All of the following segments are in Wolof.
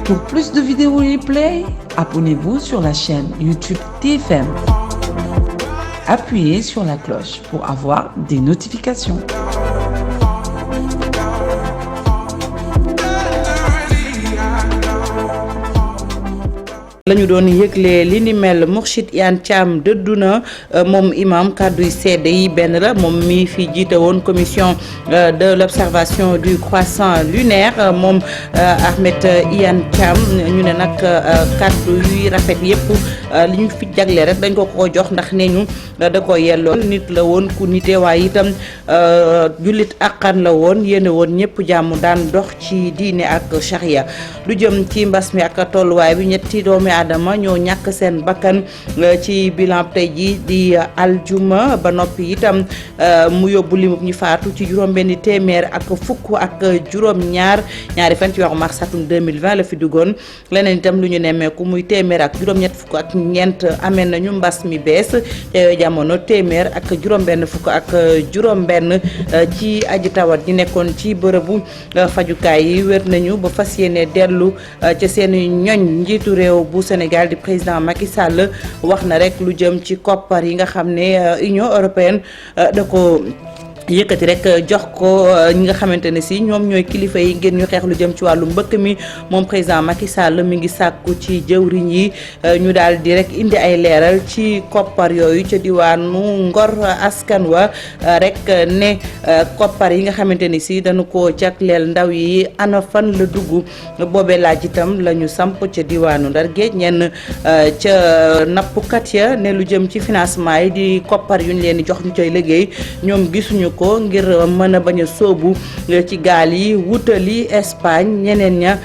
Pour plus de vidéos replay, abonnez-vous sur la chaîne YouTube TFM. Appuyez sur la cloche pour avoir des notifications. lañu doon yëgle li ni mel Mourchid Iyane Thiam dëddu na moom imam kàdduy seede yi benn la moom mi fi jiite woon commission de l'observation du croissant lunaire moom Ahmed Iyane Thiam ñu ne nag kàddu yuy rafet yépp li ñu fi jagle rek dañ ko jox ndax ne ñu da ko yelloon nit la woon ku nite waaye itam jullit àqan la woon yéene woon ñëpp jàmm daan dox ci diine ak charia lu jëm ci mbas mi ak tolluwaay bi ñetti doomi Adama ñoo ñàkk seen bakkan ci bilan tey ji di aljuma ba noppi itam mu yóbbu limub ñu faatu ci juróom-benn téeméer ak fukk ak juróom-ñaari fan ci weeru mars atum 2020 la fi duggoon leneen itam lu ñu nemmeeku muy téeméer ak juróom-ñett fukk ak ñeent amee nañu mbas mi bees te yooyu jamono téeméer ak juróom-benn fukk ak juróom-benn ci aji tawat ñi nekkoon ci bërëbu fajukaay yi wér nañu ba fas yéene dellu ca seen ñoñ njiitu réew bu Sénégal di président Macky Sall wax na rek lu jëm ci koppar yi nga xam ne Union européenne da ko yëkkati rek jox ko ñi nga xamante ne si ñoom ñooy kilifa yi ngeen ñu xeex lu jëm ci wàllu mbëkk mi moom président Macky Sall mi ngi sàkku ci jëwriñ yi ñu daal di rek indi ay leeral ci koppar yooyu ca diwaanu Ngor askan wa rek ne koppar yi nga xamante ni si dañu ko jagleel ndaw yi ana fan la dugg boobee laaj itam la ñu samp ca diwaanu Ndar Géej ñenn ca nappkat ya ne lu jëm ci financement yi di koppar yu ñu leen di jox ñu cay liggéey ñoom gisuñu ko ngir mën a bañ a sóobu ci gaal yi wutali Espagne ñeneen ña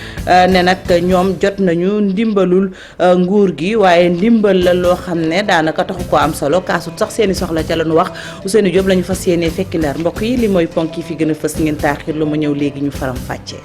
ne nag ñoom jot nañu ndimbalul nguur gi waaye ndimbal la loo xam ne daanaka taxu ko am solo kaasut sax seeni soxla ca la ñu wax Ousseynou Diop la ñu fas yéenee fekki Ndar mbokk yi li mooy ponk yi fi gën a fës ngeen taaxir lu ma ñëw léegi ñu faram fàccee.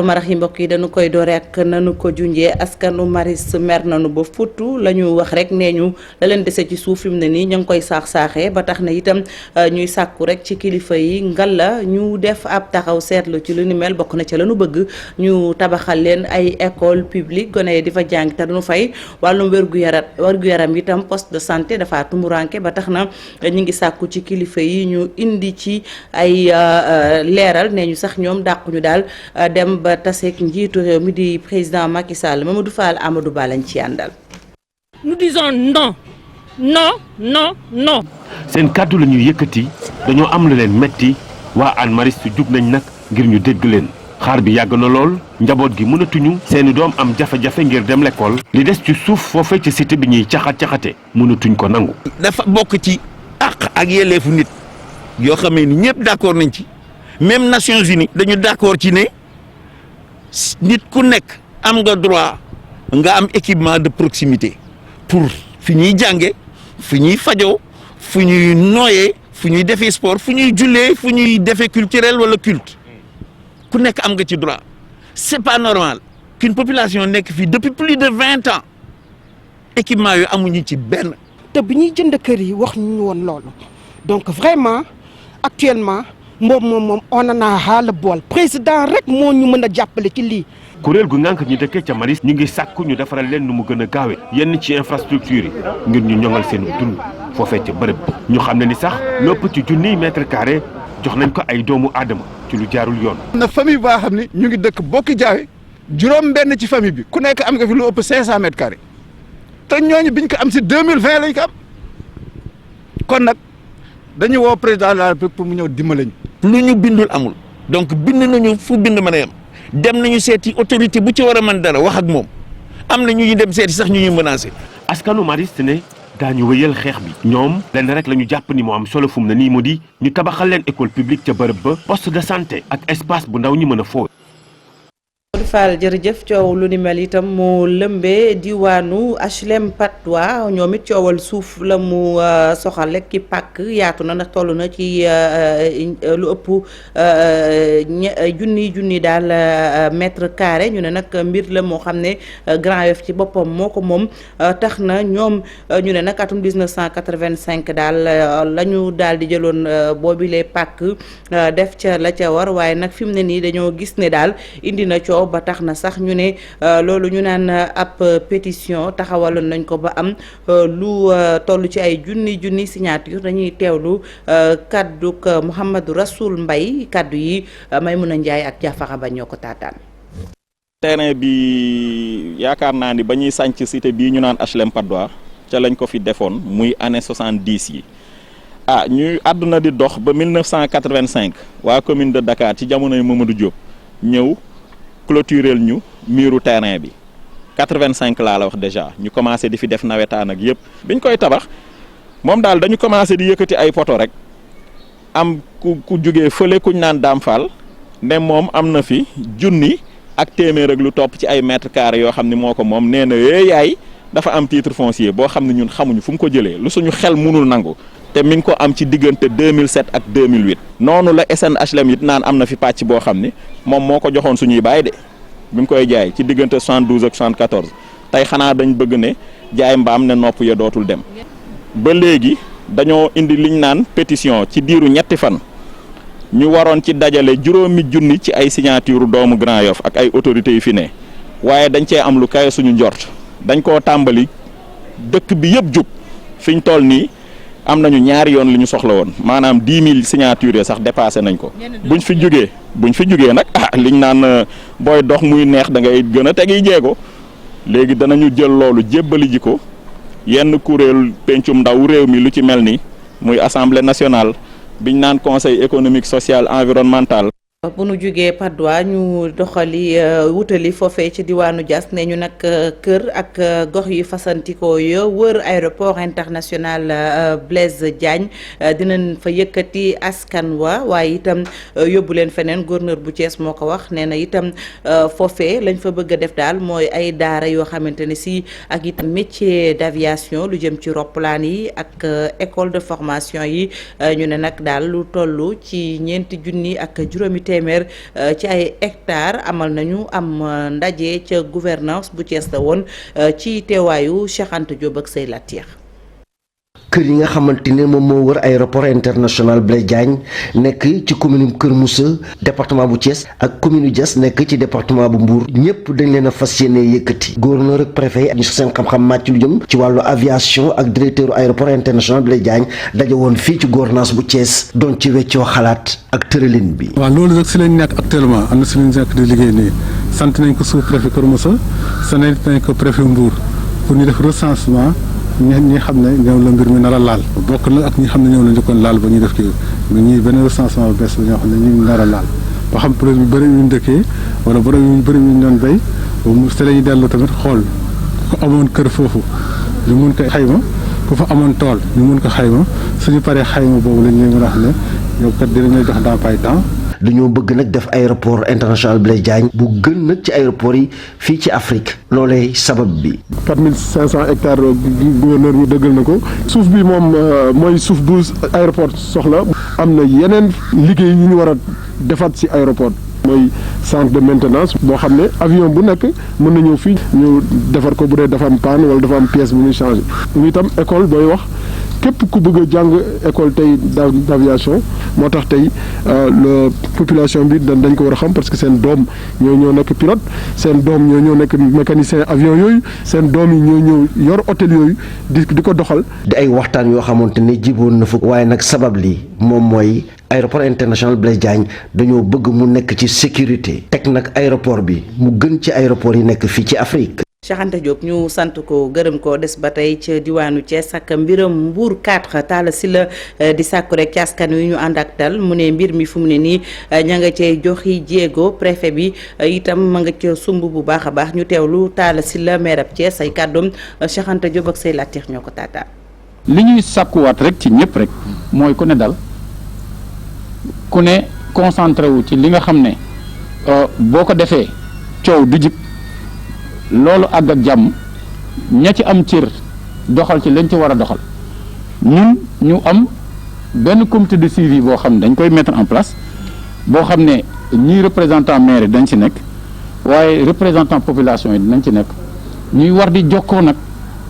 marax yi mbokk yi dañu koy doore ak nanu ko junjee askanu maris mer nanu ba futtu la ñu wax rek nee ñu la leen dese ci suuf fi mu ne nii ñu ngi koy saax-saaxee ba tax na itam ñuy sàkku rek ci kilifa yi ngal la ñu def ab taxaw seetlu ci lu ni mel bokk na ca la ñu bëgg ñu tabaxal leen ay école publique gone yi di fa jàng te duñu fay wàllum wér-gu-yaram itam poste de santé dafa tumuranke ba tax na ñu ngi sàkku ci kilifa yi ñu indi ci ay leeral nee ñu sax ñoom dàquñu daal dem ba taseek njiitu réew mi di président Macky Sall Mamadou Fall Amadou Ba lañ ci àndal. Nous disons non non non non. seen kàddu la ñuy yëkkati dañoo am lu leen metti waa Hann Maristes jug nañ nag ngir ñu dégg leen xaar bi yàgg na lool njaboot gi mënatuñu seeni doom am jafe-jafe ngir dem l'école li des ci suuf foofee ci cité bi ñuy caxat-caxate mënatuñ ko nangu. dafa bokk ci àq ak yelleefu nit yoo xamee ni ñëpp d'accord nañ ci même Nations Unies dañu d'accord ci ne. nit ku nekk am nga droit nga am équipement de proximité pour fi ñuy jànge fu ñuy fajoo fu ñuy nooyee fu ñuy defee sport fu ñuy jullee fu ñuy defee culturel wala culte ku nekk am nga ci droit c'est pas normal qu'une population nekk fii depuis plus de 20 ans équipement yu amuñu ci benn. te bi ñuy jënd kër yi wax ñu woon loolu donc vraiment actuellement. moom on en a ras le bol président rek moo ñu mën a jàppale ci lii. kuréel gu ngànk ñi dëkkee ca Maris ñu ngi sàkku ñu defaral leen nu mu gën a gaawe yenn ci infrastructure yi ngir ñu ñoŋal seen dund foofee ca bërëb ñu xam ne ni sax lépp ci junniy mètre carré jox nañ ko ay doomu aadama ci lu jaarul yoon. na famille boo xam ne ñu ngi dëkk bokki jaawe juróom benn ci famille bi ku nekk am nga fi lu ëpp 500 mètres carrés te ñooñu biñ ko am si 2020 lañ ko am kon nag dañu woo président de la République pour mu ñëw dimbale ñu. lu ñu bindul amul donc bind nañu fu bind mën a yem dem nañu seeti autorité bu ci war a mën dara wax ak moom am na ñu dem seeti sax ñu ñuy menacé. askanu Mariste ne daañu wëyal xeex bi ñoom lenn rek la ñu jàpp ni moo am solo fu mu ne nii mu di ñu tabaxal leen école publique ca bërëb ba poste de santé ak espace bu ndaw ñi mën a foo. Modou Fall jërëjëf. coow lu ni mel itam mu lëmbee diwaanu HLM Patte d'Oie ñoom it coowal suuf la mu soxal rek ki pàkk yaatu na ndax toll na ci lu ëpp junni daal mètre carré ñu ne nag mbir la moo xam ne Grand Yoff ci boppam moo ko moom tax na ñoom ñu ne nag atum 1985 daal la ñu daal di jëloon boobilee pàkk def ca la ca war waaye nag fi mu ne nii dañoo gis ne daal indi na coow ba tax na sax ñu ne loolu ñu naan ab pétition taxawaloon nañ ko ba am lu toll ci ay junni signature dañuy teewlu kadduk Mouhamadou Rassoul Mbaye kaddu yi Maymuna Njaay ak Jafara Ba ñoo ko taataan. terrain bi yaakaar naa ni ba ñuy sànc cité bii ñu naan HLM Patte d'Oie ca lañ ko fi defoon muy année 70 yi ñuy àdduna di dox ba 1985 waa commune de Dakar ci jamonoy Mamadou Diop ñëw clôturer ñu miiru terrain bi 85 laa la wax déjà ñu commencé di fi def nawetaan ak yëpp biñ koy tabax moom daal dañu commencé di yëkkati ay poto rek am ku jógee fële kuñ naan Dame Fall ne moom am na fi junni ak téeméer ak lu topp ci ay mètres carrés yoo xam ne moo ko moom nee na yaay dafa am titre foncier boo xam ne ñun xamuñu fu mu ko jëlee lu suñu xel munul nangu te mi ngi ko am ci diggante 2007 ak 2008 noonu la SNHLM it naan am na fi pàcc boo xam ni moom moo ko joxoon suñuy baay de bi mu koy jaay ci diggante 72 ak 74 tey xanaa dañ bëgg ne jaay mbaam ne nopp ya dootul dem ba léegi dañoo indi liñ naan pétition ci diiru ñetti fan ñu waroon ci dajale 5,000 ci ay signature doomu Grand Yoff ak ay autorités yu fi ne waaye dañ cee am lu kawe suñu njort dañ koo tàmbali dëkk bi yëpp jug fiñ toll nii am nañu ñaari yoon li ñu soxla woon maanaam 10,000 signatures sax dépassé nañ ko buñ fi jugee nag liñ naan booy dox muy neex da ngay gën a tegi jéego léegi danañu jël loolu jébbali ji ko yenn kuréel pencum ndaw réew mi lu ci mel ni muy assemblée nationale biñ naan conseil économique social environnemental. bu nu jógee Patte d'Oie ñu doxali wutali foofee ci diwaanu Diass ne ñu nag kër ak gox yi fasantikoo yo wër aéroport international Blaise Diagne dinañ fa yëkkati askan waaye itam yóbbu leen feneen gouverneur bu Thiès moo ko wax nee na itam foofee lañ fa bëgg a def daal mooy ay daara yoo xamante ne si ak itam métier d'aviation lu jëm ci roplaan yi ak école de formation yi ñu ne nag daal lu toll ci 4,000 ak juróomi téeméer ci ay hectares amal nañu am ndaje ca gouvernance bu Thiès la woon ci teewaayu Cheikh Anta Diop ak Sey Latir. kër yi nga xamante ne moom moo wër aéroport international Blaise Diagne nekk ci commune Kër Moussa département bu Thiès ak commune Diass nekk ci département bu Mbour ñëpp dañ leen a fas yéene yëkkati gouverneur ak préfet yi ñu seen xam-xam màcc lu jëm ci wàllu aviation ak directeur aéroport international Blaise Diagne daje woon fii ci gouvernance bu Thiès doon ci weccoo xalaat ak tëralin bi. waaw loolu nag si lañ nekk actuellement am na si lañ nekk di liggéey nii sant nañ ko sous préfet Kër Moussa sant nañ ko préfet Mbour pour ñu def recensement. ñi xam ne ñoom la mbir mi nar a laal bokk na ak ñi xam ne ñoom la njëkkoon laal ba ñuy def kii mais ñii benn recensement bu bees la ñoo xam ne ñu ngi nar a laal ba xam projet yu bëri yu ñu dëkkee wala borom yu bëri yu ñu doon béy te la ñuy dellu tamit xool ku amoon kër foofu ñu mun ko xayma ku fa amoon tool ñu mun ko xayma suñu paree xayma boobu lañ leen mën a wax ne yow kat dinañ lay jox ndàmpaay temps. dañoo bëgg nag def aéroport international Blaise Diagne bu gën nag ci aéroport yi fii ci Afrique loolee sabab bi. 4500 hectares gouverneur bi dëggal na ko suuf bi moom mooy suuf bu aéroport soxla am na yeneen liggéey yu ñu war a defaat ci aéroport mooy centre de maintenance boo xam ne avion bu nekk mën na ñëw fii ñu defar ko bu dee dafa am panne wala dafa am pièce bu ñuy changer ñu itam école booy wax. képp ku bëgg a jàng école tey d'aviation moo tax tey la population bi dañ ko war a xam parce que seen doom ñoo nekk pilote seen doom ñoo nekk mécanicien avion yooyu seen doom yi ñoo yor hôtel yooyu di ko doxal. di ay waxtaan yoo xamante ne jiboon na fa. waaye nag sabab li moom mooy aéroport international Blaise Diagne dañoo bëgg mu nekk ci sécurité teg nag aéroport bi mu gën ci aéroport yi nekk fii ci Afrique. Cheikh Anta Diop ñu sant ko gërëm ko des ba tey ca diwaanu Thiès ak mbiram Mbour 4 Talla Sylla di sàkku rek ci askan wi ñu ànd ak dal mu ne mbir mi fu mu ne nii ña nga cay joxi jéego préfet bi itam ma nga ca sumb bu baax a baax ñu teewlu Talla Sylla maire ab Thiès ay kàddoom Cheikh Anta Diop ak say latir ñoo ko taataan. li ñuy sàkkuwaat rek ci ñëpp rek mooy ku ne dal ku ne concentré wu ci li nga xam ne boo ko defee coow du jib loolu àgg ak jàmm ña ci am cër doxal ci lañ ci war a doxal ñun ñu am benn comité de suivi boo xam ne dañ koy mettre en place boo xam ne ñii représentant maire dañ ci nekk waaye représentant population yi dinañ ci nekk ñuy war di jokkoo nag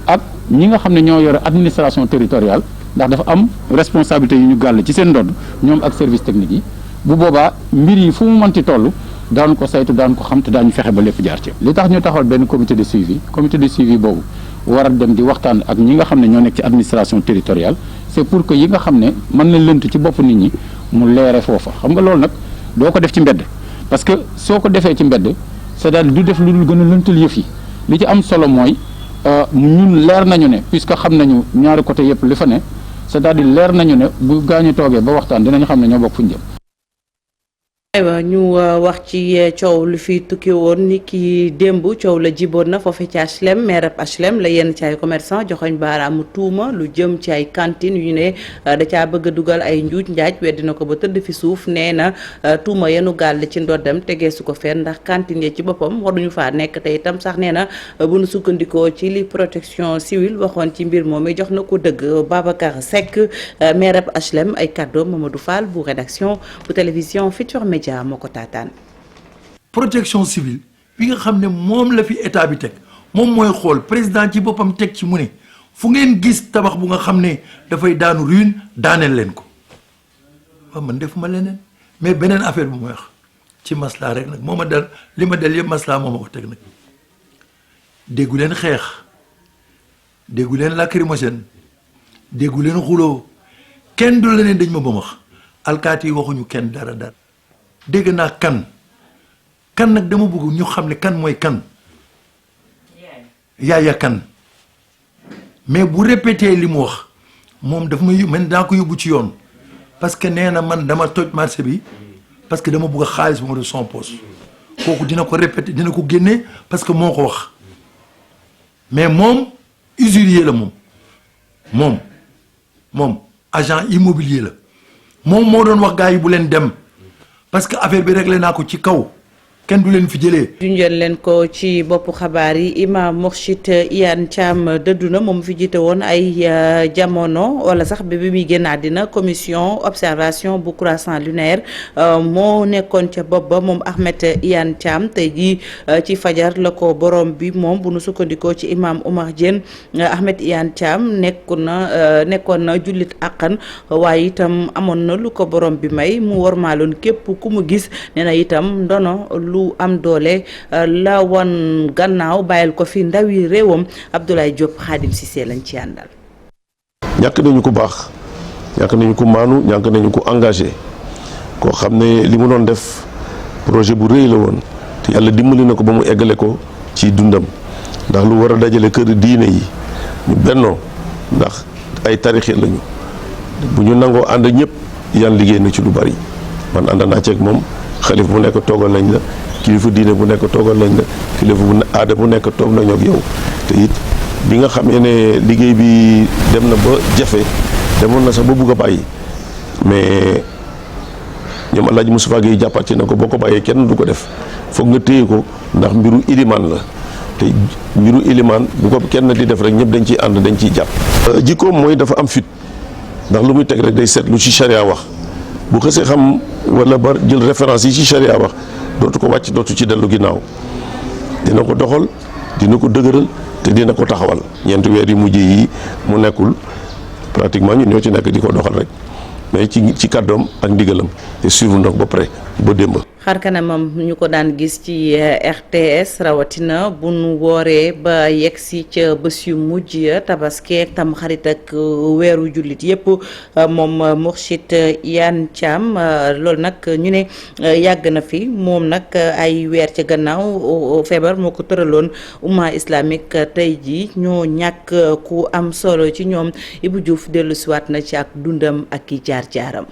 ak ñi nga xam ne ñoo yore administration territoriale ndax dafa am responsabilité yu ñu gàll ci seen ndodd ñoom ak service technique yi bu boobaa mbir yi fu mu mënti toll daan ko saytu daan ko xam te daañu fexe ba lépp jaar ci li tax ñu taxawal benn comité de suivi boobu war a dem di waxtaan ak ñi nga xam ne ñoo nekk ci administration territoriale c'est pour que yi nga xam ne mën na lënt ci bopp nit ñi mu leere foofa xam nga loolu nag doo ko def ci mbedd parce que soo ko defee ci mbedd c'est-à-dire du def lu dul gën a lëntal yëf yi li ci am solo mooy ñun leer nañu ne puisque xam nañu ñaari côté yëpp li fa ne c'est-à-dire leer nañu ne bu gaañu toogee ba waxtaan dinañu xam ne ñoo bokk fu ñu jëm. aywa ñu wax ci coow lu fi tukki woon ni ki démb coow la jiboon na foofu ci HLM maire ab HLM la yenn ci ay commerçant joxoñ baaraamu tuuma lu jëm ci ay cantine yu ne da caa bëgg a dugal ay njuuj njaaj weddi na ko ba tëdd fi suuf nee na tuuma yenu gàll ci ndoddam tegee su ko fenn ndax cantine yi ci boppam waruñu faa nekk te itam sax nee na bu nu sukkandikoo ci li protection civile waxoon ci mbir moom mi jox na ko dëgg. Babacar Seck maire ab HLM ay kàddoom Mamadou Fall bu rédaction bu télévision Futurs Médias moo ko taataan. protection civile bi nga xam ne moom la fi état bi teg moom mooy xool président ci boppam teg ci mu ne fu ngeen gis tabax bu nga xam ne dafay daanu ruine daaneel leen ko waaw man defuma leneen mais beneen affaire bu may wax ci maslaa rek nag moo ma dal li ma dal yëpp maslaa moo ma ko teg nag déggu leen xeex déggu leen lacrymogène déggu leen xuloo kenn du leneen dañ ma ba wax alkaati yi waxuñu kenn dara dara dégg naa kan nag dama bëgg ñu xam ne kan mooy kan yaaya kan mais bu répété li mu wax moom daf ma man daa ko yóbbu ci yoon parce que nee na man dama toj marché bi parce que dama bëgg xaalis bu ma def son poste kooku dina ko répété dina ko génne parce que moo ko wax mais moom usurier la moom agent immobilier la moom moo doon wax gars yi bu leen dem parce que affaire bi réglé naa ko ci kaw kenn du leen fi jëlee. junjal leen ko ci boppu xabaar yi imam Mourchid Iyane Thiam dëddu na moom fi jiite woon ay jamono wala sax bi muy génn àddina commission observation bu croissant lunaire moo nekkoon ca bopp ba moom Ahmed Iyane Thiam tey jii ci fajar la ko borom bi moom bu nu sukkandikoo ci imam Oumar Diène Ahmed Iyane Thiam nekkoon na jullit àqan waaye itam amoon na lu ko borom bi may mu wormaaloon képp ku mu gis nee na itam ndono lu am doole la wan gannaaw bàyyil ko fi ndawi réewam Abdoulaye Diop Khadim Cissé lañ ci àndal. ñàkk nañu ko baax ñàkk nañu ko maanu ñàkk nañu ko engagé koo xam ne li mu doon def projet bu rëy la woon te yàlla dimbali na ko ba mu eggale ko ci dundam ndax lu war a dajale kër diine yi ñu bennoo ndax ay tarixi lañu bu ñu nangoo ànd ñëpp yan liggéey na ci lu bari man ànd naa ceeg moom xalif bu nekk toogal nañ la kilifa diine bu nekk toogal nañ la kilifa bu aada bu nekk toog nañoo ak yow te it bi nga xamee ne liggéey bi dem na ba jafe demoon na sax ba bugg a bàyyi mais ñoom El Hadj Moustapha Guèye jàppaat ci na ko boo ko bàyyee kenn du ko def foog nga téye ko ndax mbiru ilimaan la te mbiru ilimaan bu ko kenn di def rek ñëpp dañ ciy ànd dañ ciy jàpp. jikkoom mooy dafa am fit ndax lu muy teg rek day seet lu ci charia wax bu xësee xam wala ba jël référence yi ci charia wax dootu ko wàcc dootu ci dellu ginnaaw dina ko doxal dina ko dëgëral te dina ko taxawal ñeenti weer yu mujj yi mu nekkul pratiquement ñun ñoo ci nekk di ko doxal rek mais ci kàddoom ak ndigalam te suivre ndox ba pare ba démb. xar kanamam ñu ko daan gis ci RTS rawatina bu nu wooree ba yegg si ca bés yu mujj ya tabaski tam xarit ak weeru jullit yépp moom Mourchid Iyane Thiam loolu nag ñu ne yàgg na fi moom nag ay weer ca gannaaw feebar moo ko tëraloon umma islamique tey ji ñoo ñàkk ku am solo ci ñoom Ibou Diouf dellusiwaat na ci ak dundam ak i jaar-jaaram.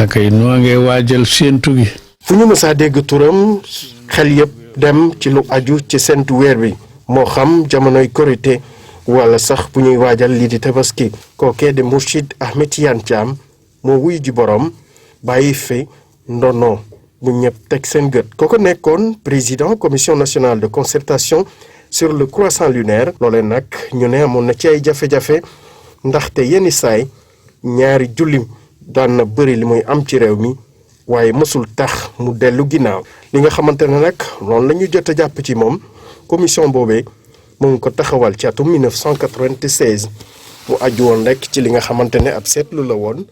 kay noo ngay waajal séentu gi. fu ñu mësaa dégg turam xel yëpp dem ci lu aju ci sentu weer bi moo xam jamonoy korité wala sax bu ñuy waajal lii di tabaski kookee de Mourchid Ahmed Iyane Thiam moo wuy ji borom bàyyi fi ndono bu ñëpp teg seen gët kooku nekkoon président commission nationale de concertation sur le croissant lunaire loolee nag ñu ne amoon na ci ay jafe-jafe ndaxte yenn saay ñaari julli daan na bëri li muy am ci réew mi waaye mësul tax mu dellu ginnaaw li nga xamante ne nag loolu la ñu jot a jàpp ci moom commission boobee mu ngi ko taxawal ci atum 1996 mu aju woon rek ci li nga xamante ne ab seetlu la woon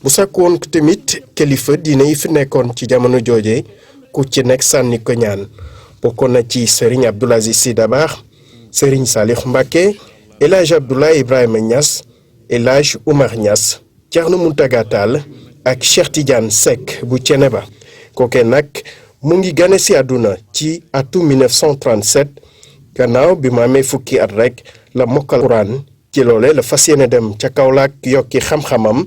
bu sakkoon tamit kilifa diine yi fi nekkoon ci jamono jooje ku ci nekk sànni ko ñaan bokkoon na ci Serigne Abdoul Aziz Sy Dabakh Serigne Salih Mbacké El Hadj Abdoulaye Ibrahima Niass El Hadj Oumar Niass Thierno Mountaga Tall ak Cheikh Tidiane Seck bu Thiénaba kooke nag mu ngi gane si àdduna ci atum 1937 gannaaw bi mu amee fukki at rek la mokkal Quran ci loole la fas yéene dem ca Kaolack yokki xam-xamam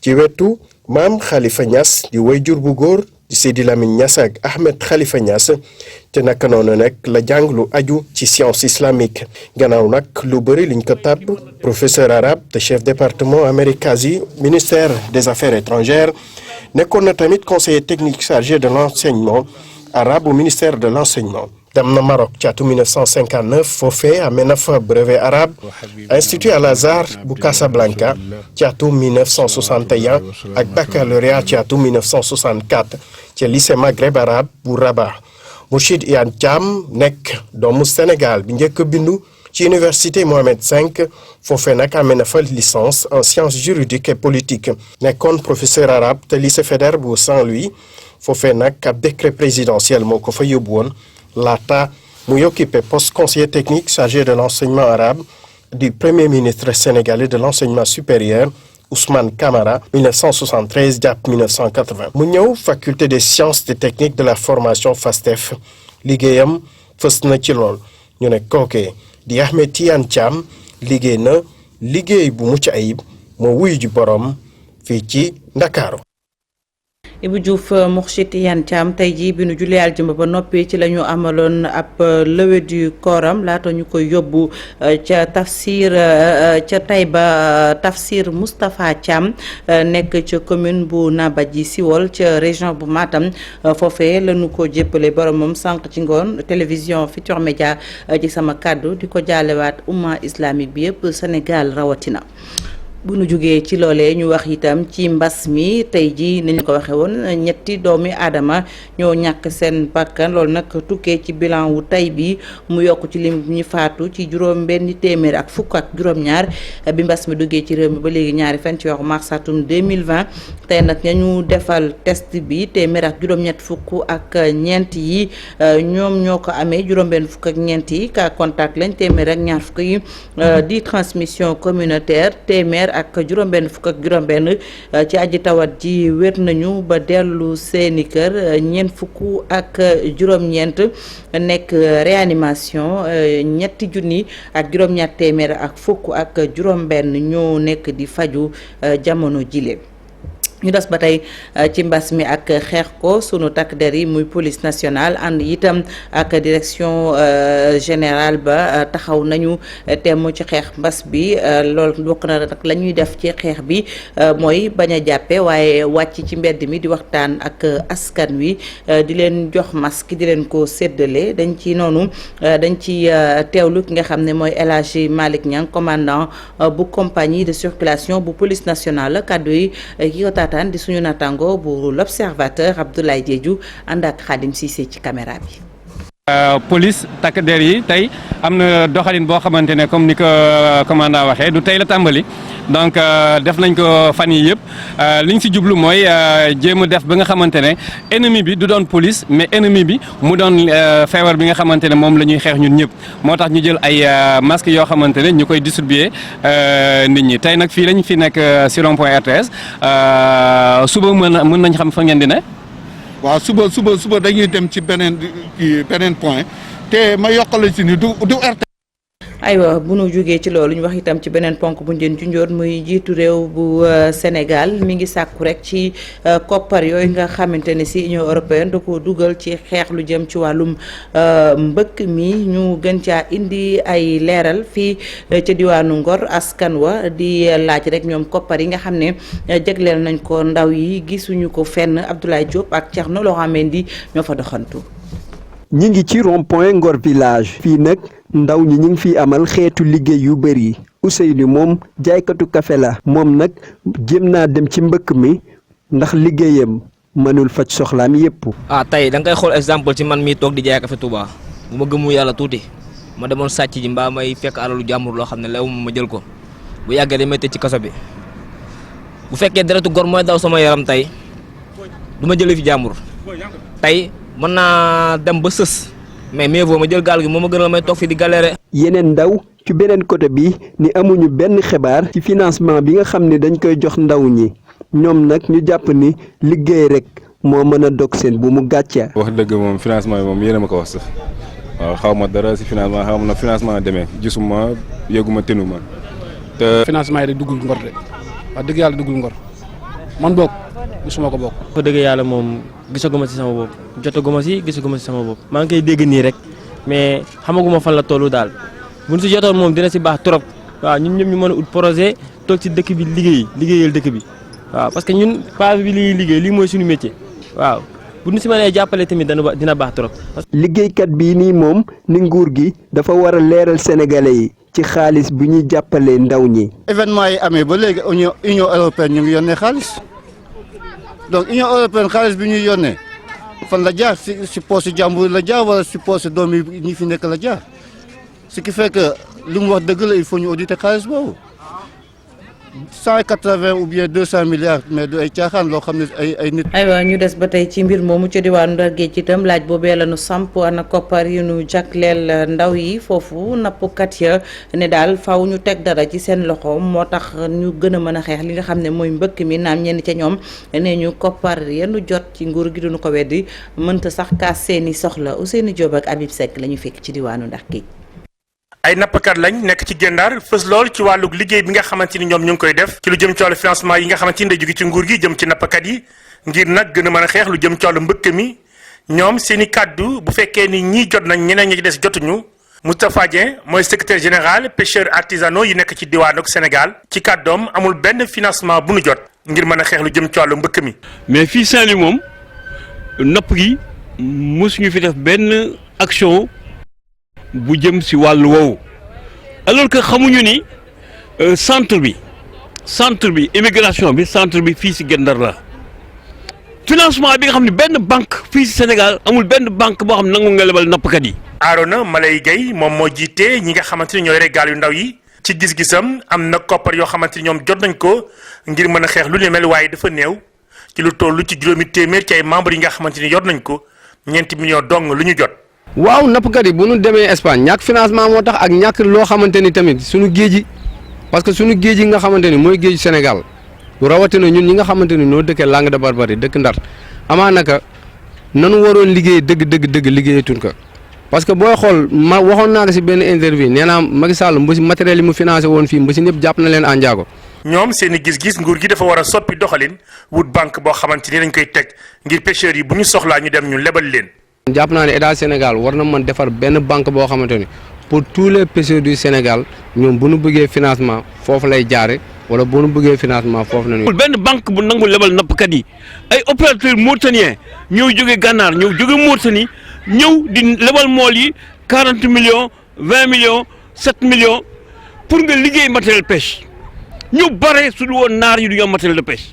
ci wetu maam Khalifa Niass di wayjur bu góor di Seydi Lamine Niass ak Ahmed Khalifa Niass te naka noonu nag la jàng lu aju ci science islamique gannaaw nag lu bëri liñ ko tàbb professeur arabe te chef département Américasi ministère des affaires étrangères nekkoon na tamit conseiller technique chargé de l'enseignement arabe au ministère de l'enseignement dem na Maroc ci atum 1959 foofee amee na fa brevet arabe institut Al-Azhar bu Casablanca ci atum 1961 ak baccalauréat ci atum 1964 ci lycée Maghreb arabe bu Rabat Mourchid Iyane Thiam nekk doomu Sénégal bi njëkk bindu ci université Mohamed V foofee nag amee na fa licence en sciences juridiques et politiques nekkoon professeur arabe te lycée Faidherbe bu Saint-Louis foofee nag ab décret présidentiel moo ko fa yóbbu woon laata muy occupé poste conseiller technique chargé de l'enseignement arabe du premier ministre sénégalais de l'enseignement supérieur Ousmane Camara 1973 jàpp 1980 mu ñëw faculté des sciences et techniques de la formation FASTEF liggéeyam fës na ci lool ñu ne kookee di Ahmed Tidiane Thiam liggéey na liggéey bu mucc ayib moo wuyu ji borom fii ci Ndakaaru. Ibou Diouf Mourchid Iyane Thiam tey jii bi nu jullee aljuma ba noppi ci la ñu amaloon ab levée du corps laata ñu koy yóbbu ca tafsir ca Taïba tafsir Moustapha Thiam nekk ca commune bu Nabadji Siwol ca région bu Matam foofee la ñu ko jéppale boromam sànq ci ngoon télévision Futurs Médias ci sama kàddu di ko jaalewaat umma islamique bi yëpp Sénégal rawatina. bu nu jógee ci loolee ñu wax itam ci mbas mi tey jii ni ñu ko waxee woon ñetti doomi aadama ñoo ñàkk seen bakkan loolu nag tukkee ci bilan wu tey bi mu yokk ci lim ñu faatu ci juróom benn téeméer ak fukk ak juróom-ñaar bi mbas mi duggee ci réew mi ba léegi ñaari fan ci weeru mars atum 2020 tey nag ñu defal test bi téeméer ak juróom-ñett fukk ak ñeent yi ñoom ñoo ko amee juróom benn fukk ak ñeent yi cas contact lañ téeméer ak ñaar fukk yi di transmission communautaire téeméer ak juróom-benn fukk ak juróom-benn ci aji tawat ji wér nañu ba dellu seeni kër ñeent fukk ak juróom-ñeent nekk réanimation ñetti junni ak juróom-ñaar téeméer ak fukk ak juróom-benn ñoo nekk di faju jamono jile. ñu des ba tey ci mbas mi ak xeex ko sunu takk der yi muy police nationale ànd itam ak direction générale ba taxaw nañu temm ci xeex mbas bi loolu bokk na nag la ñuy def ci xeex bi mooy bañ a jàppe waaye wàcc ci mbedd mi di waxtaan ak askan wi di leen jox masque di leen ko séddale dañ ci noonu dañ ci teewlu ki nga xam ne mooy El Hadji Malick Niang commandant bu compagnie de circulation bu police nationale kàddu yi ki ko di suñu natango bu l'observateur Abdoulaye Diédhiou ànd ak Khadim Cissé ci caméra bi. police takk der yi tey am na doxalin boo xamante ne comme ni ko commandant waxee du tey la tàmbali donc def nañ ko fan yi yëpp li ñu si jublu mooy jéem a def ba nga xamante ne ennemi bi du doon police mais ennemi bi mu doon feebar bi nga xamante ne moom la ñuy xeex ñun ñëpp moo tax ñu jël ay masques yoo xamante ne ñu koy distribuer nit ñi tey nag fii lañ fi nekk si rond-point RTS suba mën nañ xam fa ngeen di ne. waaw suba dañuy dem ci beneen point te ma yokkale si ni du RT. aywa bu nu jógee ci loolu ñu wax itam ci beneen ponk bu ñu leen junjoon muy jiitu réew bu Sénégal mi ngi sàkku rek ci koppar yooyu nga xamante ne si Union européenne da ko dugal ci xeex lu jëm ci wàllum mbëkk mi ñu gën caa indi ay leeral fii ca diwaanu Ngor askan wa di laaj rek ñoom koppar yi nga xam ne jagleel nañ ko ndaw yi gisuñu ko fenn. Abdoulaye Diop ak Thierno Laurent Mendy ñoo fa doxantu. ñi ngi ci rond-point Ngor village fii nag ndaw ñi ñu ngi fiy amal xeetu liggéey yu bëri Ousseynou moom jaaykatu café la moom nag jéem naa dem ci mbëkk mi ndax liggéeyam mënul faj soxlaam yépp. tey da nga koy xool exemple ci man mii toog di jaay café Touba bu ma gëmu yàlla tuuti ma demoon sàcc ji mbaa may fekk alalu jàmbur loo xam ne lew ma jël ko bu yàggee damay tëj ci kaso bi bu fekkee deretu gor mooy daw sama yaram tey du ma jëlee fi jàmbur tey mën naa dem ba sës mais mieux vaut ma jël gaal gi moo ma gën a may toog fi di galéré. yeneen ndaw ci beneen côté bi ni amuñu benn xibaar ci financement bi nga xam ne dañ koy jox ndaw ñi ñoom nag ñu jàpp ni liggéey rek moo mën a dog seen bu mu gàcce. wax dëgg moom financement bi moom yéen a ma ko wax sax waaw xaw ma dara si financement xaw ma na financement demee gisuma yëguma tënuma te. financement yi de duggul Ngor de wax dëgg yàlla duggul Ngor man bokk. gisuma ko bokk. fa dëgg yàlla moom gisaguma ci sama bopp jotaguma ci gisaguma ci sama bopp maa ngi koy dégg nii rek mais xamaguma fan la tollu daal bu ñu ci jotoon moom dina ci baax trop waaw ñun ñëpp ñu mën a ut projet toog ci dëkk bi liggéeyal dëkk bi waaw parce que ñun paa bi li liggéey lii mooy suñu métier waaw bu ñu ci mënee jàppale tamit dina baax trop. liggéeykat bii nii moom ni nguur gi dafa war a leeral sénégalais yi ci xaalis bu ñuy jàppalee ndaw ñi. événement yi amee ba léegi union européenne ñu ngi yónnee xaalis. donc union européenne xaalis bi ñuy yónnee fan la jaar si poche jàmbur la jaar wala si poche doom yi ñi fi nekk la jaar ce qui fait que li mu wax dëgg la il faut ñu auditer xaalis boobu 180 ou bien 200 milliards mais du ay caaxaan loo xam ne ay nit. aywa ñu des ba tey ci mbir moomu ca diwaanu Ndar Géej itam laaj boobee la nu samp ana koppar yu nu jagleel ndaw yi foofu nappkat ya ne daal faw ñu teg dara ci seen loxo moo tax ñu gën a mën a xeex li nga xam ne mooy mbëkk mi naam ñenn ca ñoom nee ñu koppar yenu jot ci nguur gi duñu ko weddi mënta sax kaas seeni soxla Ousseynou Diop ak Habib Seck la ñu fekk ci diwaanu Ndar Géej. ay nappkat lañ nekk ci Gendar fës lool ci wàllug liggéey bi nga xamante ni ñoom ñu ngi koy def ci lu jëm ci wàllu financement yi nga xamante ni day jóge ci nguur gi jëm ci nappkat yi ngir nag gën a mën a xeex lu jëm ci wàllu mbëkk mi ñoom seen i kàddu bu fekkee ni ñii jot nañ ñeneen ñi ci des jotuñu Moustapha Dieng mooy secrétaire général pêcheurs artisanaux yi nekk ci diwaanu Sénégal ci kàddoom amul benn financement bu nu jot ngir mën a xeex lu jëm ci wàllu mbëkk mi. mais fii Saint-Louis moom napp gi mosuñu fi def benn action bu jëm si wàllu woowu alors que xamuñu ni centre bi immigration bi centre bi fii si Gendar la financement bi nga xam ne benn banque fii si Sénégal amul benn banque boo xam ne nangu nga lebal nappkat yi. Arona Malay Gueye moom moo jiite ñi nga xamante ni ñooy regaal yu ndaw yi ci gis-gisam am na koppar yoo xamante ni ñoom jot nañ ko ngir mën a xeex lu ne mel waaye dafa néew ci lu toll ci juróomi téeméer ci ay membres yi nga xamante ni yor nañ ko 4 millions dong lu ñu jot. waaw nappkat yi bu ñu demee Espagne ñàkk financement moo tax ak ñàkk loo xamante ni tamit suñu géej gi parce que suñu géej yi nga xamante ni mooy géej Sénégal rawatina ñun ñi nga xamante ni noo dëkkee Langue de Barbarie dëkk Ndar amaa naka nanu waroon liggéey dëgg liggéeyatuñ ko parce que booy xool ma waxoon naa ko si benn interview nee naa Macky Sall mba si matériel yi mu financé woon fii mba si ñëpp jàpp na leen en njaago ñoom seen i gis-gis nguur gi dafa war a soppi doxalin wut banque boo xamante ni dañ koy teg ngir pêcheurs yi bu ñu soxlaa ñu dem ñu lebal leen. jàpp naa ne état Sénégal war na mën defar benn banque boo xamante ni pour tous les pêcheurs du Sénégal ñoom bu nu bëggee financement foofu lay jaare wala bu nu bëggee financement foofu la ñuy. benn banque bu nangu lebal nappkat yi ay opérateurs mauritaniens ñëw jóge Gànnaar ñëw jóge Mauritanie ñëw di lebal mool yi 40 millions 20 millions 7 millions pour nga liggéey matériel pêche ñu bare su du woon naar yi du ñu am matériel de pêche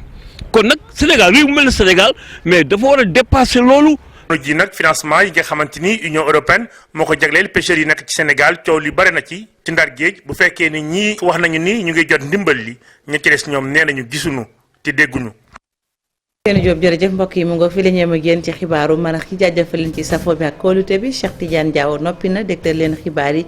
kon nag Sénégal réew mu mel ne Sénégal mais dafa war a dépasser loolu. ji nag financement yi nga xamante ni Union européenne moo ko jagleel pêcheurs yi nekk ci Sénégal coow li bare na ci Ndar Géej bu fekkee ni ñii wax nañu ni ñu ngi jot ndimbal li ña ci des ñoom nee nañu gisuñu te dégguñu. Seen Diop jërëjëf mbokk yi mu nga fi la ñeem ak yéen ci xibaaru mën a jaajëfal leen ci safo bi ak kóolute bi Cheikh Tidiane Diaw noppi na dégtal leen xibaar yi